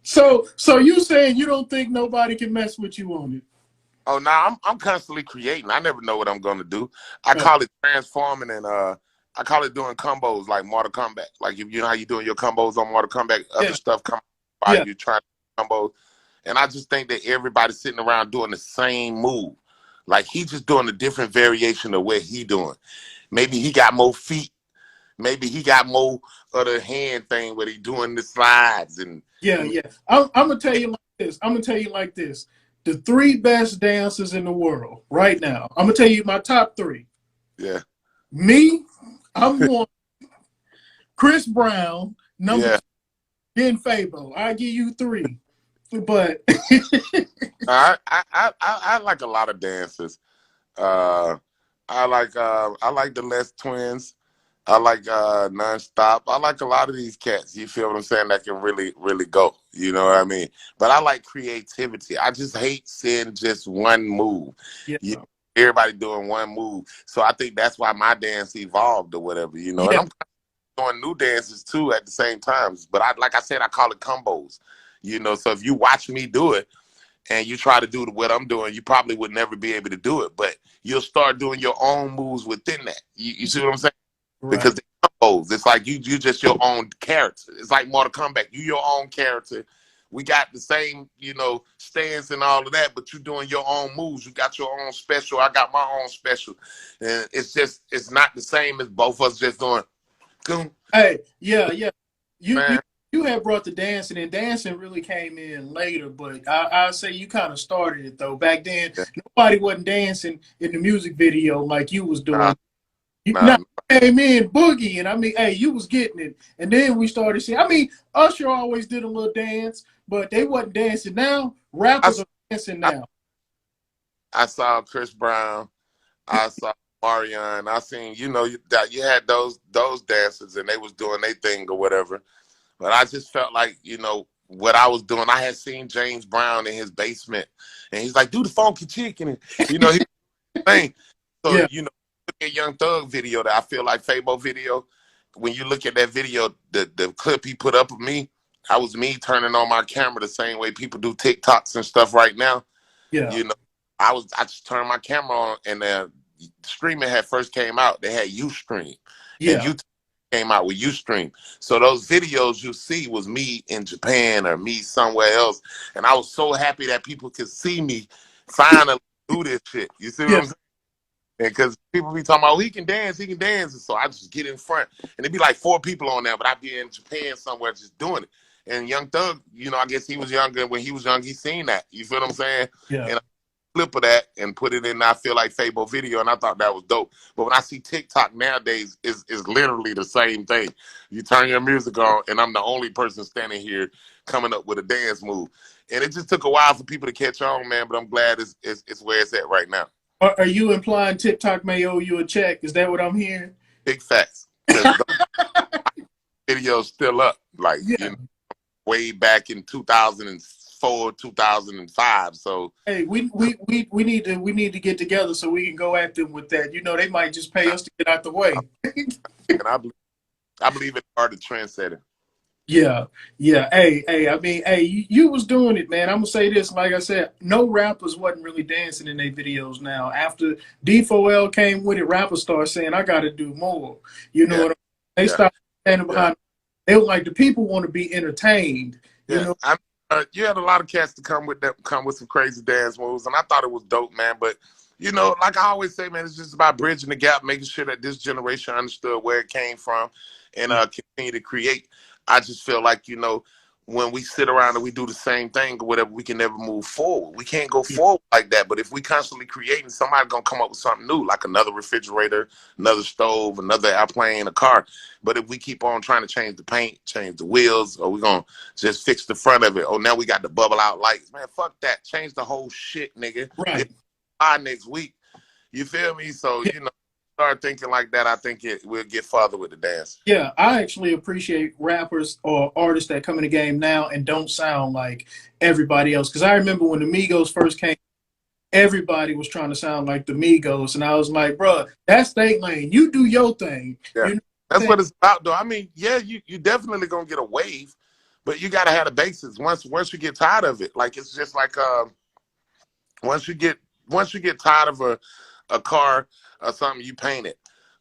So you saying you don't think nobody can mess with you on it? Oh, no, I'm constantly creating. I never know what I'm gonna do. I call it transforming, and I call it doing combos like Mortal Kombat. Like, you know how you doing your combos on Mortal Kombat, other stuff come by you trying to combo. And I just think that everybody's sitting around doing the same move. Like, he just doing a different variation of what he doing. Maybe he got more feet. Maybe he got more of the hand thing where he doing the slides. And yeah. I'm going to tell you like this. The 3 best dancers in the world right now. I'm going to tell you my top 3. Yeah. Me, I'm 1. Chris Brown, number 2. Then Fabo. I'll give you 3. But I like a lot of dancers. I like the Les Twins. I like Nonstop. I like a lot of these cats. You feel what I'm saying? That can really, really go. You know what I mean? But I like creativity. I just hate seeing just one move. Yeah. Everybody doing one move. So I think that's why my dance evolved or whatever. You know, and I'm doing new dances too at the same time. But like I said, I call it combos. You know, so if you watch me do it and you try to do what I'm doing, you probably would never be able to do it. But you'll start doing your own moves within that. You see what I'm saying? Right. Because the combos, it's like you just your own character. It's like Mortal Kombat. You your own character. We got the same, you know, stance and all of that, but you doing your own moves. You got your own special. I got my own special. And it's not the same as both of us just doing. Hey, yeah. You had brought the dancing, and dancing really came in later, but I'll say you kind of started it, though. Back then, nobody wasn't dancing in the music video like you was doing. You came in boogie, and I mean, hey, you was getting it. And then we started seeing, I mean, Usher always did a little dance, but they wasn't dancing. Now, rappers are dancing now. I saw Chris Brown. I saw Marion. I seen, you know, you had those dancers, and they was doing their thing or whatever. But I just felt like, you know, what I was doing, I had seen James Brown in his basement, and he's like, do the funky chicken. And, you know, he thing. So, you know, look at Young Thug video that I feel like Fabo video. When you look at that video, the clip he put up of me, that was me turning on my camera the same way people do TikToks and stuff right now. Yeah. You know, I just turned my camera on, and streaming had first came out. They had Ustream. Yeah. And YouTube came out with Ustream. So those videos you see was me in Japan or me somewhere else. And I was so happy that people could see me finally do this shit. You see what I'm saying? And because people be talking about, oh, he can dance. And so I just get in front. And it'd be like 4 people on there, but I'd be in Japan somewhere just doing it. And Young Thug, you know, I guess he was younger. When he was young, he seen that. You feel what I'm saying? Yeah. And clip of that and put it in I Feel Like Fabo video, and I thought that was dope. But when I see TikTok nowadays, is literally the same thing. You turn your music on, and I'm the only person standing here coming up with a dance move. And it just took a while for people to catch on, man, but I'm glad it's where it's at right now. Are you implying TikTok may owe you a check? Is that what I'm hearing? Big facts. Video's still up, like, you know, way back in 2004, 2005. So hey, we need to get together so we can go at them with that. You know, they might just pay us to get out the way. And I believe it's hard to trendsetter. Yeah, yeah. Hey, I mean, hey, you was doing it, man. I'm gonna say this, like I said, no rappers wasn't really dancing in their videos now. After D4L came with it, rappers started saying, I gotta do more. You know Yeah, what I mean? They yeah, started standing yeah, behind, they were like, the people want to be entertained, you yeah. know. You had a lot of cats to come with some crazy dance moves, and I thought it was dope, man. But you know, like I always say, man, it's just about bridging the gap, making sure that this generation understood where it came from, and continue to create. I just feel like, you know, when we sit around and we do the same thing or whatever, we can never move forward. We can't go forward like that. But if we constantly creating, somebody's gonna come up with something new, like another refrigerator, another stove, another airplane, a car. But if we keep on trying to change the paint, change the wheels, or we're gonna just fix the front of it, oh, now we got the bubble out lights, man, fuck that. Change the whole shit, nigga. Right. It's by next week. You feel me? So, you know, start thinking like that, I think we'll get farther with the dance. Yeah, I actually appreciate rappers or artists that come in the game now and don't sound like everybody else. Because I remember when the Migos first came, everybody was trying to sound like the Migos, and I was like, bro, that's their lane. You do your thing. Yeah, You know that's what it's about, though. I mean, yeah, you definitely gonna get a wave, but you gotta have the basics. Once you get tired of it, like it's just like once you get tired of a car or something, you paint it,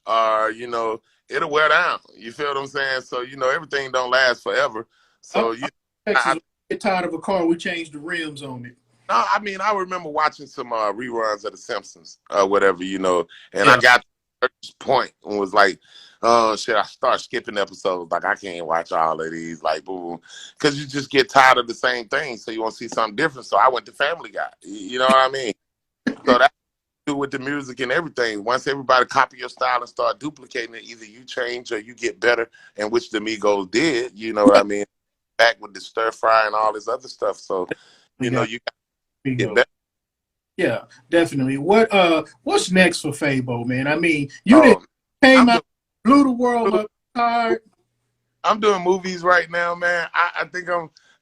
or you know, it'll wear down. You feel what I'm saying? So you know, everything don't last forever. So Up Texas, we get tired of a car, we change the rims on it. no, I mean, I remember watching some reruns of The Simpsons, whatever, you know, and I Yeah. got to this point and was like, oh, shit, I start skipping episodes. Like, I can't watch all of these, like, boom, because you just get tired of the same thing, so you want to see something different. So I went to Family Guy, you know what I mean? So that's do with the music and everything. Once everybody copy your style and start duplicating it, either you change or you get better, and which the Migos did, you know what I mean? Back with the stir fry and all this other stuff. So, you know, you got to get better. Yeah, definitely. What's next for Fabo, man? I mean, you Oh, came out, blew the world up hard. I'm doing movies right now, man. I think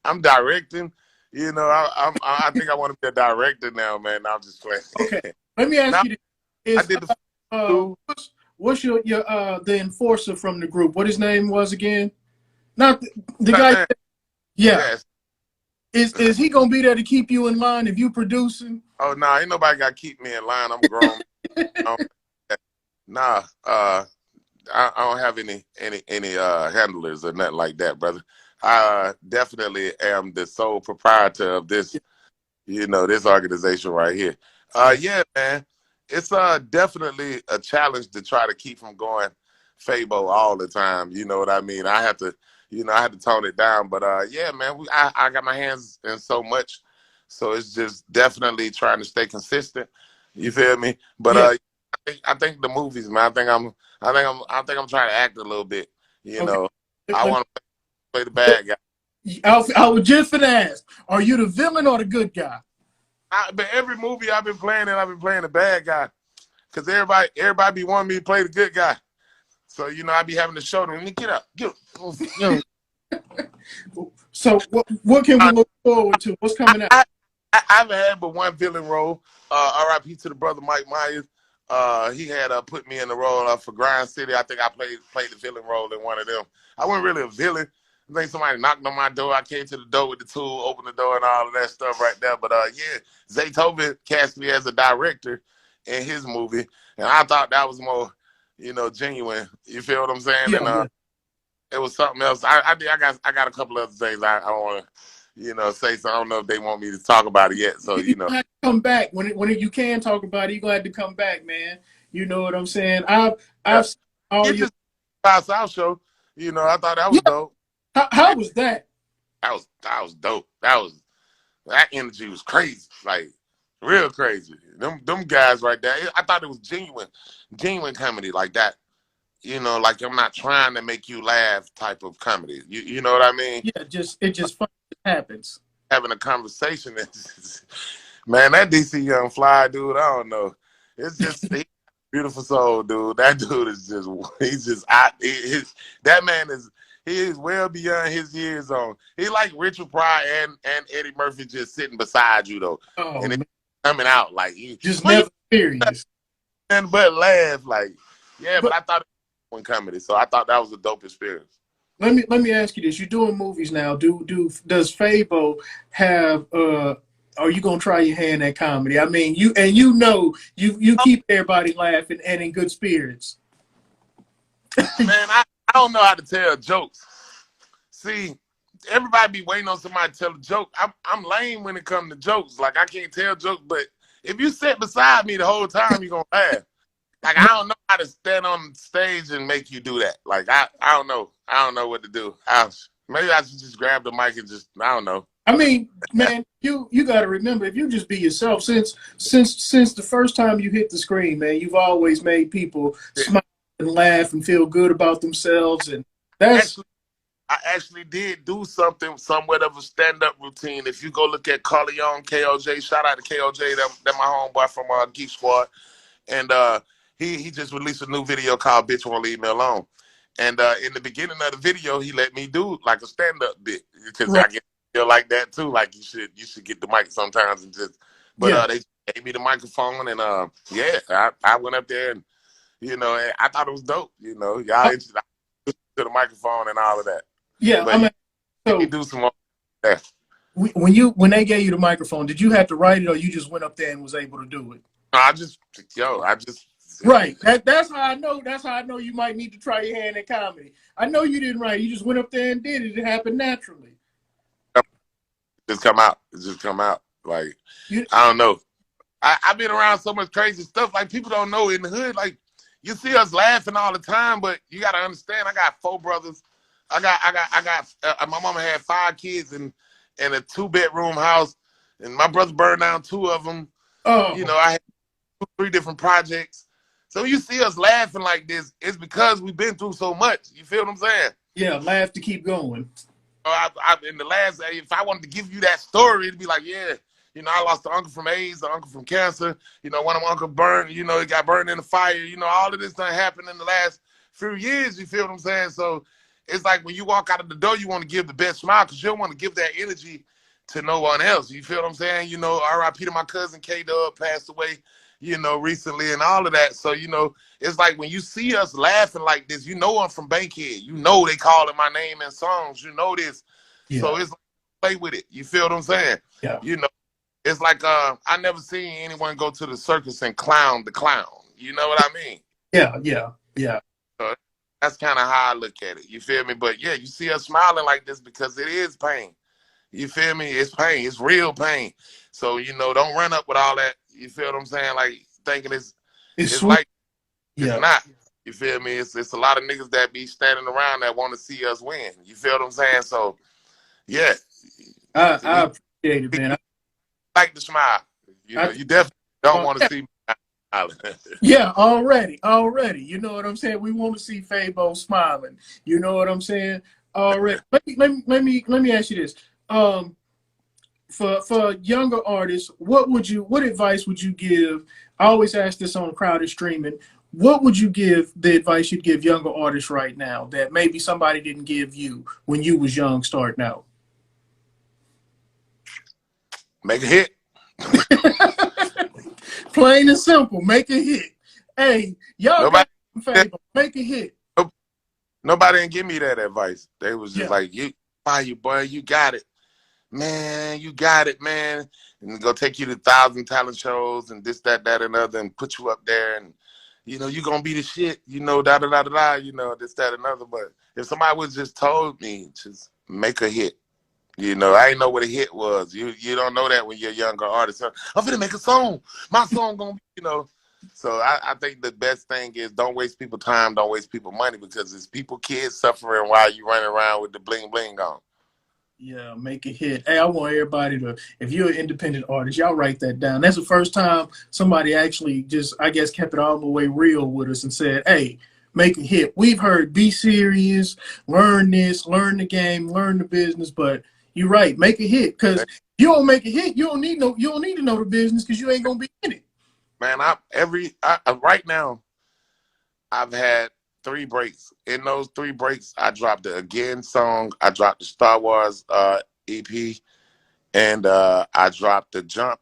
I'm directing. You know, I think I want to be a director now, man. I'm just playing. Okay, let me ask Now, you this. I did the What's your the enforcer from the group? What his name was again? Not the guy. Yeah. Yes. Is he gonna be there to keep you in line if you producing? Oh no, ain't nobody got to keep me in line. I'm grown. Nah, I don't have any handlers or nothing like that, brother. I definitely am the sole proprietor of this, you know, this organization right here. Yeah, man, it's definitely a challenge to try to keep from going Fabo all the time. You know what I mean? I had to tone it down. But yeah, man, I got my hands in so much, so it's just definitely trying to stay consistent. You feel me? But I think the movies, man. I think I'm trying to act a little bit. You know, I want to play the bad guy. I was just gonna ask, are you the villain or the good guy? But every movie I've been playing the bad guy, because everybody be wanting me to play the good guy. So you know, I be having to show them, get up. So what can we look forward to? What's coming out? I haven't had but one villain role. R.I.P. to the brother Mike Myers. He had put me in the role for Grind City. I think I played the villain role in one of them. I wasn't really a villain. I think somebody knocked on my door. I came to the door with the tool, opened the door, and all of that stuff right there. But yeah, Zaytoven cast me as a director in his movie, and I thought that was more, you know, genuine. You feel what I'm saying? Yeah, And it was something else. I got a couple other things I want to, you know, say. So I don't know if they want me to talk about it yet. So you know, have to come back when you can talk about it. You gonna have to come back, man. You know what I'm saying? I've seen all your South show. You know, I thought that was dope. How was that? That was dope. That energy was crazy, like real crazy. Them guys right there. I thought it was genuine comedy like that. You know, like I'm not trying to make you laugh type of comedy. You know what I mean? Yeah, it just happens. Having a conversation. Man, that DC Young Fly dude, I don't know. It's just beautiful soul, dude. That dude is that man is well beyond his years on. He like Richard Pryor and Eddie Murphy just sitting beside you though. Oh, and it's coming out like you just never serious. And but laugh like, yeah, but I thought it was comedy, so I thought that was a dope experience. let me ask you this: you're doing movies now. Does Fabo have Are you gonna try your hand at comedy? I mean, you keep everybody laughing and in good spirits. Man, I don't know how to tell jokes. See, everybody be waiting on somebody to tell a joke. I'm lame when it comes to jokes. Like, I can't tell jokes, but if you sit beside me the whole time, you're gonna laugh. Like, I don't know how to stand on stage and make you do that. Like, I don't know. I don't know what to do. Maybe I should just grab the mic and just, I don't know. I mean, man, you got to remember, if you just be yourself, since the first time you hit the screen, man, you've always made people smile and laugh and feel good about themselves, and that's. I actually did do somewhat of a stand-up routine. If you go look at Carleon, KOJ, shout out to KOJ, that my homeboy from Geek Squad, and he just released a new video called "Bitch Won't Leave Me Alone," and in the beginning of the video, he let me do like a stand-up bit because I get feel like that too. Like you should get the mic sometimes and just. But they gave me the microphone and I went up there and I thought it was dope. Y'all to the microphone and all of that. Yeah, but so you do some more. Yeah. When they gave you the microphone, did you have to write it or you just went up there and was able to do it? I just. Right. That's how I know. That's how I know you might need to try your hand at comedy. I know you didn't write it. You just went up there and did it. It happened naturally. It just come out. Like, I don't know. I've been around so much crazy stuff. Like, people don't know in the hood. Like, you see us laughing all the time, but you got to understand, I got 4 brothers. I got my mama had 5 kids in a 2-bedroom house, and my brother burned down 2 of them. Oh. I had 3 different projects. So you see us laughing like this, it's because we've been through so much. You feel what I'm saying? Yeah, laugh to keep going. In the last, if I wanted to give you that story, it'd be like, I lost an uncle from AIDS, an uncle from cancer. One of my uncles burned, he got burned in the fire. All of this done happened in the last few years. You feel what I'm saying? So it's like when you walk out of the door, you want to give the best smile because you don't want to give that energy to no one else. You feel what I'm saying? R.I.P. to my cousin K-Dub passed away, recently and all of that. So, it's like when you see us laughing like this, I'm from Bankhead. They calling my name in songs. This. Yeah. So it's like, play with it. You feel what I'm saying? Yeah. It's like I never seen anyone go to the circus and clown the clown. You know what I mean? Yeah. So that's kind of how I look at it. You feel me? But yeah, you see us smiling like this because it is pain. You feel me? It's pain. It's real pain. So, don't run up with all that. You feel what I'm saying? Like thinking it's like it's not. You feel me? It's a lot of niggas that be standing around that want to see us win. You feel what I'm saying? So, yeah. I appreciate it, man. I like to smile. You definitely don't want to see me smiling. Yeah, already. You know what I'm saying? We want to see Fabo smiling. You know what I'm saying? Already. Let me ask you this. For younger artists, what advice would you give? I always ask this on Crowded Streaming. What would you give the advice you'd give younger artists right now that maybe somebody didn't give you when you was young starting out? Make a hit. Plain and simple. Make a hit. Hey, y'all make a hit. Nobody didn't give me that advice. They was just like, boy, you got it. Man, you got it, man. And go take you to 1,000 talent shows and this, that, and other and put you up there and, you're going to be the shit, this, that, and other. But if somebody was just told me, just make a hit. I didn't know what a hit was. You don't know that when you're a younger artist. I'm finna make a song. My song gonna be, So I think the best thing is don't waste people's time, don't waste people's money because it's kids suffering while you running around with the bling bling on. Yeah, make a hit. Hey, I want everybody to, if you're an independent artist, y'all write that down. That's the first time somebody actually just, I guess, kept it all the way real with us and said, hey, make a hit. We've heard be serious, learn this, learn the game, learn the business, but you're right, make a hit. Because you don't make a hit, you don't need to know the business because you ain't gonna be in it. Man, right now, I've had 3 breaks. In those 3 breaks, I dropped the Again song, I dropped the Star Wars EP, and I dropped the Jump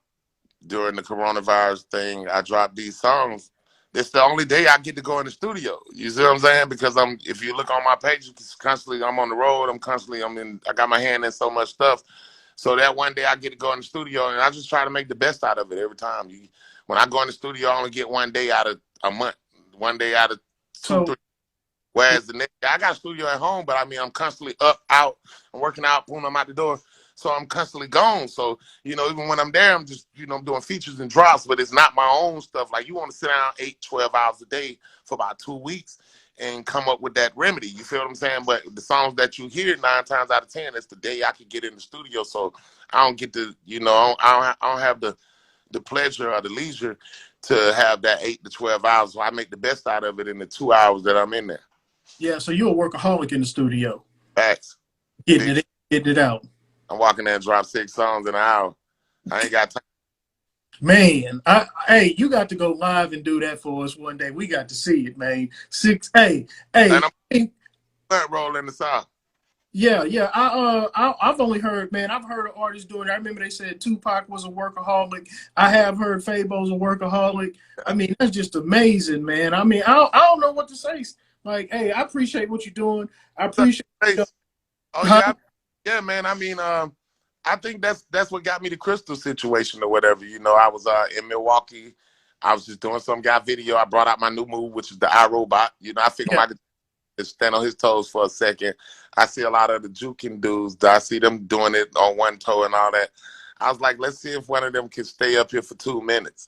during the coronavirus thing. I dropped these songs it's the only day I get to go in the studio. You see what I'm saying? Because if you look on my page, constantly I'm on the road. I got my hand in so much stuff. So that one day I get to go in the studio, and I just try to make the best out of it every time. When I go in the studio, I only get one day out of a month, one day out of two, three. Whereas the next day, I got a studio at home, but I mean, I'm constantly up, out, I'm working out, boom, I'm out the door. So I'm constantly gone. So, even when I'm there, I'm just, I'm doing features and drops, but it's not my own stuff. Like, you want to sit down 8, 12 hours a day for about 2 weeks and come up with that remedy. You feel what I'm saying? But the songs that you hear 9 times out of 10, it's the day I can get in the studio. So I don't get to, I don't have the pleasure or the leisure to have that 8 to 12 hours. So I make the best out of it in the 2 hours that I'm in there. Yeah, so you're a workaholic in the studio. Facts. Getting it out. I'm walking there and drop 6 songs in an hour. I ain't got time. Man, hey, you got to go live and do that for us one day. We got to see it, man. 6, hey. And I'm roll in the South. Yeah. I've only heard, man, I've heard of artists doing it. I remember they said Tupac was a workaholic. I have heard Fable's a workaholic. I mean, that's just amazing, man. I mean, I don't know what to say. Like, hey, I appreciate what you're doing. I appreciate yeah, man. I mean, I think that's what got me the Crystal situation or whatever. I was in Milwaukee. I was just doing some guy video. I brought out my new move, which is the iRobot. I figured I could stand on his toes for a second. I see a lot of the juking dudes. I see them doing it on one toe and all that. I was like, let's see if one of them can stay up here for 2 minutes.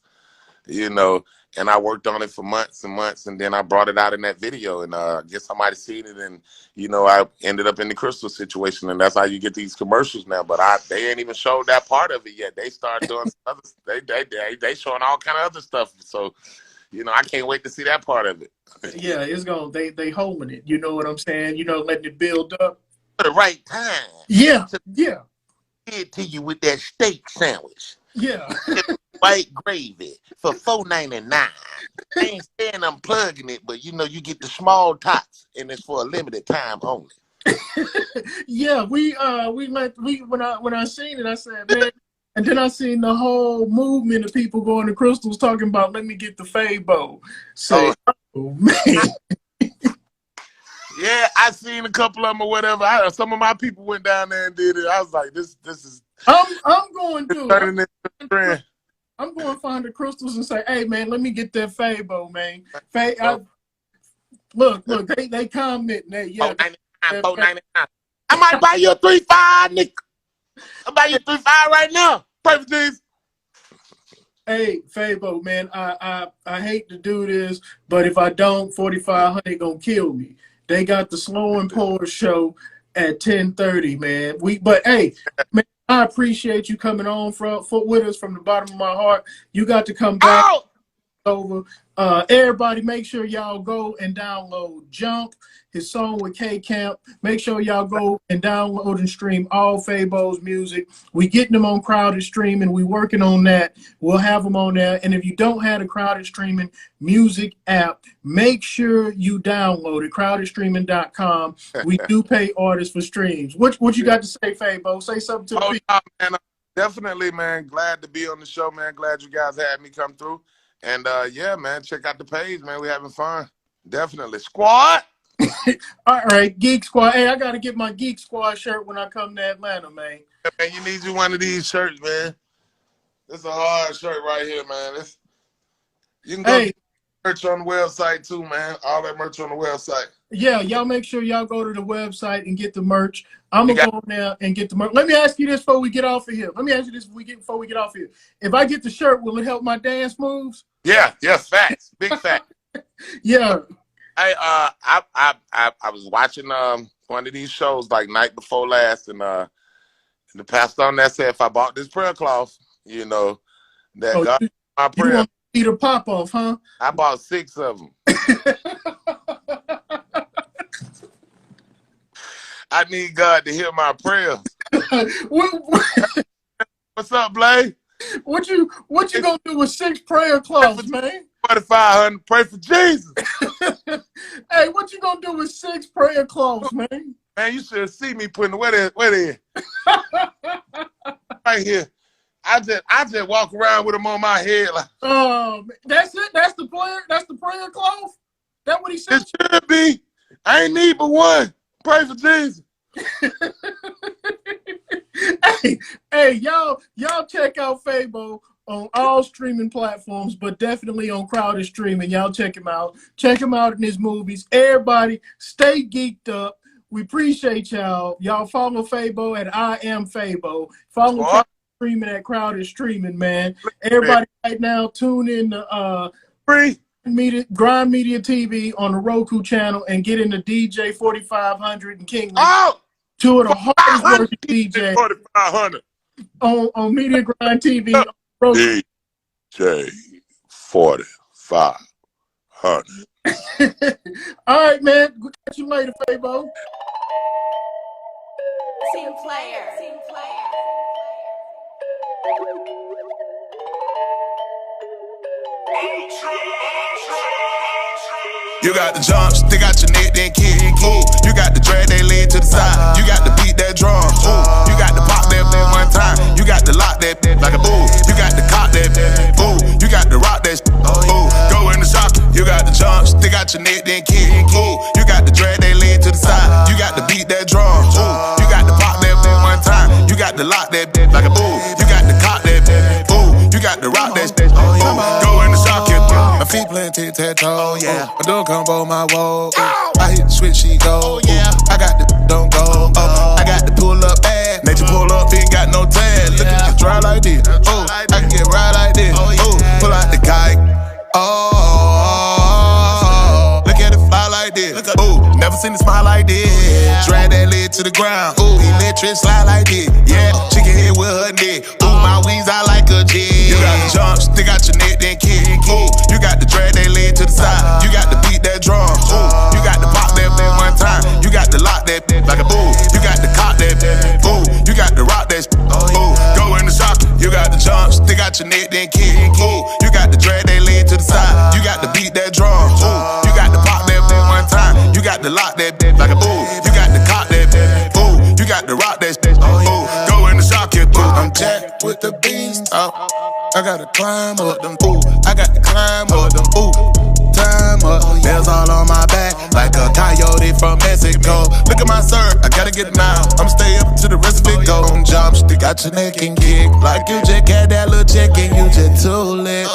And I worked on it for months and months, and then I brought it out in that video, and I guess somebody seen it, and I ended up in the Crystal situation, and that's how you get these commercials now. But they ain't even showed that part of it yet. They started doing other. They showing all kind of other stuff. So, I can't wait to see that part of it. Yeah, it's gonna they holding it. You know what I'm saying? Letting it build up at the right time. Yeah. Get to you with that steak sandwich. Yeah. White gravy for $4.99. I ain't saying I'm plugging it, but you get the small tots, and it's for a limited time only. Yeah, when I seen it, I said, man, and then I seen the whole movement of people going to Crystals talking about, let me get the Fabo. So, man. Yeah, I seen a couple of them or whatever. Some of my people went down there and did it. I was like, this is. I'm going to. I'm going to find the Crystals and say, hey, man, let me get that Fabo, man. Look, they comment that, yeah. $4.99. I might buy you a 3.5, Nick. I'll buy you a 3.5 right now. Pray for Jesus. Hey, Fabo, man, I hate to do this, but if I don't, 4,500 gonna kill me. They got the Slow and Pour show at 10:30, man. But hey, man, I appreciate you coming on with us from the bottom of my heart. You got to come back over. Everybody, make sure y'all go and download Jump, his song with K-Camp. Make sure y'all go and download and stream all Fabo's music. We getting them on Crowded Streaming. We working on that. We'll have them on there. And if you don't have the Crowded Streaming music app, make sure you download it, crowdedstreaming.com. We do pay artists for streams. What you got to say, Fabo? Say something to the people. Man, definitely, man. Glad to be on the show, man. Glad you guys had me come through. And, yeah, man, check out the page, man. We having fun. Definitely. Squad! All right, Geek Squad. Hey, I got to get my Geek Squad shirt when I come to Atlanta, man. Yeah, man, you need you one of these shirts, man. This is a hard shirt right here, man. You can go get merch on the website, too, man. All that merch on the website. Yeah, y'all make sure y'all go to the website and get the merch. I'm going to go there and get the merch. Let me ask you this before we get off of here. Before we get off here. If I get the shirt, will it help my dance moves? Yeah, facts. Big fact. Yeah. I was watching one of these shows like night before last, and the pastor on that said if I bought this prayer cloth, that God my prayer. You want me to pop off, huh? I bought 6 of them. I need God to hear my prayers. What's up, Blake? What you gonna do with 6 prayer cloths, man? 4,500. Pray for Jesus. Hey, what you gonna do with 6 prayer cloths, man? Man, you should see me putting where they right here. I just walk around with them on my head like. That's it. That's the prayer. That's the prayer cloth. That what he said. It should be. I ain't need but one. Pray for Jesus. hey, y'all check out Fabo on all streaming platforms, but definitely on Crowded Streaming. Y'all check him out. Check him out in his movies. Everybody, stay geeked up. We appreciate y'all. Y'all follow Fabo at I Am Fabo. Follow Crowded Streaming at Crowded Streaming, man. Everybody right now tune in to Grind Media TV on the Roku channel and get into DJ 4500 and King. Oh! Two of the hardest working DJs 4500 on Media Grind TV. DJ 4500. All right, man. We'll catch you later, Fabo. Team player. You got the jump, stick out your neck, then kick. Ooh, you got the drag that leg to the side. You got to beat that drum. Ooh, you got to pop that one time. You got to lock that like a boo. You got to cock that. Ooh, you got to rock that. Ooh, go in the shop. You got the jump, stick out your neck, then kick. Ooh, you got to drag that leg to the side. You got to beat that drum. Ooh, you got to pop that one time. You got to lock that like a boo. You got to cock that. Ooh, you got to rock that. Ooh, go in the shop. My feet playing tic-tac-toe. Yeah. My door combo my wall. I hit the switch, she go. I got the don't go. I got the pull up bag. Nature pull up, ain't got no tag. Look at this dry like this. Oh, I can get right like this. Oh, pull out the kite. Oh, look at it fly like this. Oh, never seen it smile like this. Drag that lid to the ground. Oh, electric slide like this. Yeah, chicken head with her neck. Oh, my wings I like a jet. You got to jump, stick out your neck, then kick. Oh, you got to drag that leg to the side. You got to beat that drum. Oh, you got to pop that one time. You got to lock that like a boo. You got to cock that. Ooh, you got to rock that. Ooh, go in the shop. You got to jump, stick out your neck, then kick. Ooh, you got to drag that leg to the side. You got to beat that drum. Ooh, you got to pop that one time. You got to lock that like a boo. You got to cock that. Ooh, you got to rock that. Ooh, go in the shop. I'm jacked with the beast. I gotta climb up them. Ooh, I got to climb up them. Ooh, time up. Nails all on my back like a coyote from Mexico. Look at my shirt, I gotta get it now. I'ma stay up to the rest of it. Go and jump, stick out your neck and kick. Like you just got that little check and you just too lit.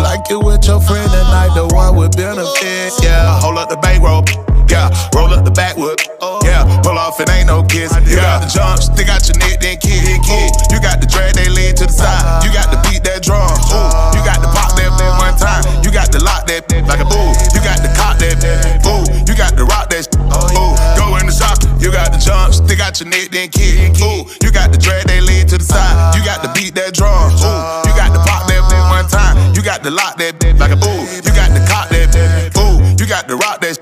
Like you with your friend tonight, the one with benefits. Yeah, hold up the bankroll. Yeah, roll up the backwood. Yeah, pull off, it ain't no kiss. You got to jump, stick out your neck, then kick. You got to drag that leg to the side. You got to beat that drum. Ooh, you got to pop that one time. You got to lock that like a boo. You got to cock that. Ooh, you got to rock that. Ooh, go in the shop. You got to jump, stick out your neck, then kick. Ooh, you got to drag that leg to the side. You got to beat that drum. Ooh, you got to pop that one time. You got to lock that like a boo. You got to cock that. Ooh, you got to rock that.